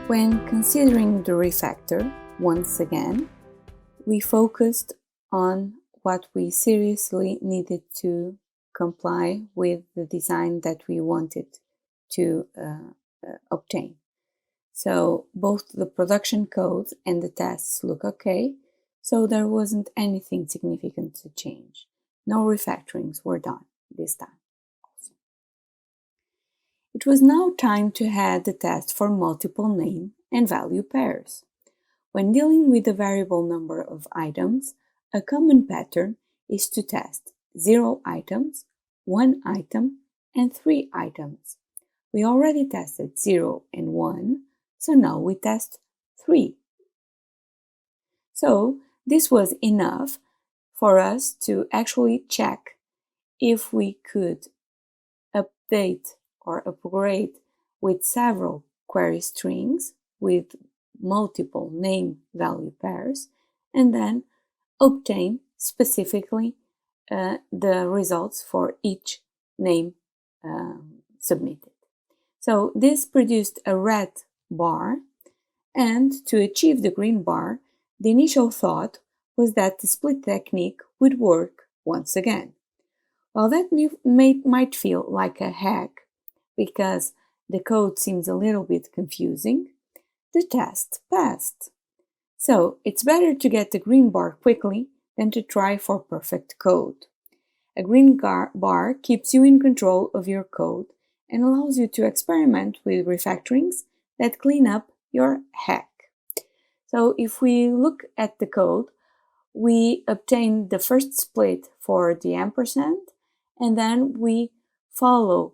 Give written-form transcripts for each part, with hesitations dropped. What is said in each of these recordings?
When considering the refactor, once again, we focused on what we seriously needed to comply with the design that we wanted to obtain. So both the production code and the tests look okay, so there wasn't anything significant to change. No refactorings were done this time. It was now time to add the test for multiple name and value pairs. When dealing with a variable number of items, a common pattern is to test 0 items, 1 item, and 3 items. We already tested 0 and 1, so now we test 3. So this was enough for us to actually check if we could update or upgrade with several query strings with multiple name value pairs, and then obtain specifically the results for each name submitted. So this produced a red bar, and to achieve the green bar, the initial thought was that the split technique would work once again. While that might feel like a hack because the code seems a little bit confusing, the test passed. So it's better to get the green bar quickly than to try for perfect code. A green bar keeps you in control of your code and allows you to experiment with refactorings that clean up your hack. So if we look at the code, we obtain the first split for the ampersand, and then we follow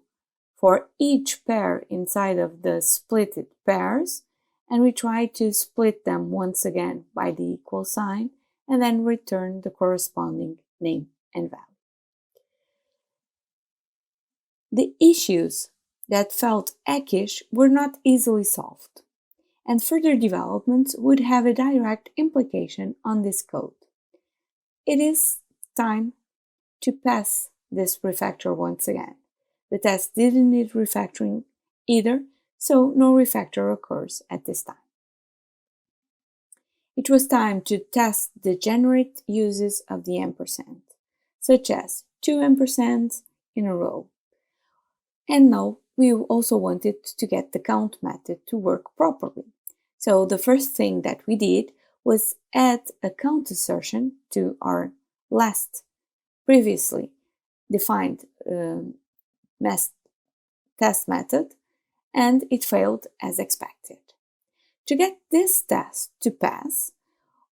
for each pair inside of the splitted pairs, and we try to split them once again by the equal sign, and then return the corresponding name and value. The issues that felt hackish were not easily solved, and further developments would have a direct implication on this code. It is time to pass this refactor once again. The test didn't need refactoring either, so no refactor occurs at this time. It was time to test the generate uses of the ampersand, such as 2 ampersands in a row. And now we also wanted to get the count method to work properly. So the first thing that we did was add a count assertion to our last previously defined test method, and it failed as expected. To get this test to pass,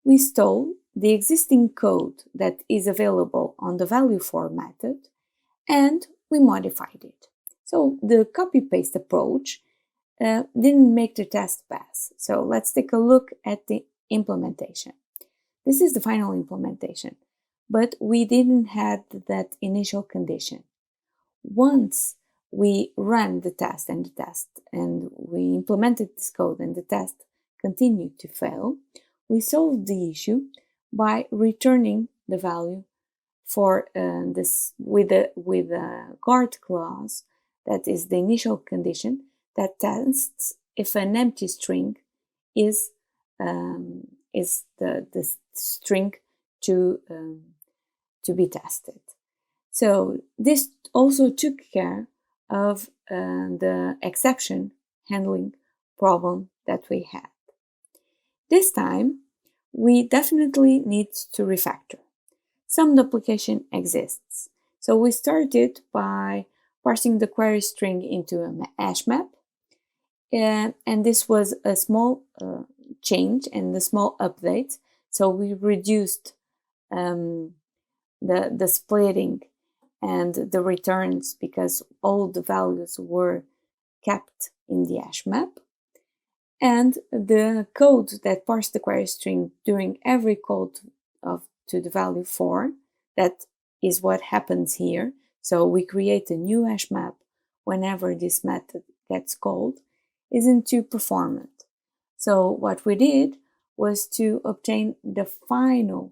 we stole the existing code that is available on the value for method, and we modified it. So the copy-paste approach didn't make the test pass. So let's take a look at the implementation. This is the final implementation, but we didn't have that initial condition. Once we ran the test and we implemented this code and the test continued to fail, we solved the issue by returning the value for this with a guard clause that is the initial condition that tests if an empty string is the string to be tested. So this also took care of the exception handling problem that we had. This time, we definitely need to refactor. Some duplication exists. So we started by parsing the query string into a hash map. And this was a small change and a small update. So we reduced the splitting and the returns because all the values were kept in the hash map. And the code that parsed the query string during every call to the value for, that is what happens here. So we create a new hash map whenever this method gets called, isn't too performant. So what we did was to obtain the final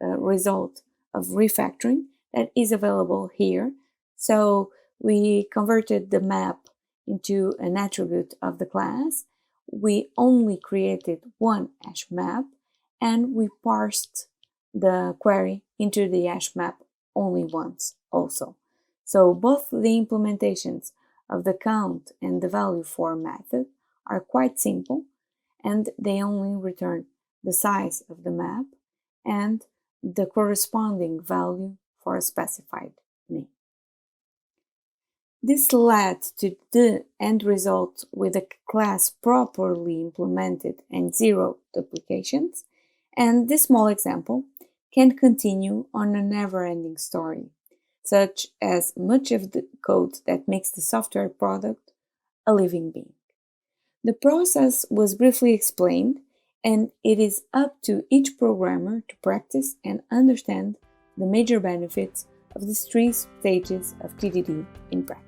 result of refactoring that is available here. So we converted the map into an attribute of the class. we only created one hash map and we parsed the query into the hash map only once also. So both the implementations of the count and the value for method are quite simple, and they only return the size of the map and the corresponding value for a specified name. This led to the end result with a class properly implemented and zero duplications, and this small example can continue on a never-ending story, such as much of the code that makes the software product a living being. The process was briefly explained, and it is up to each programmer to practice and understand the major benefits of the 3 stages of TDD in practice.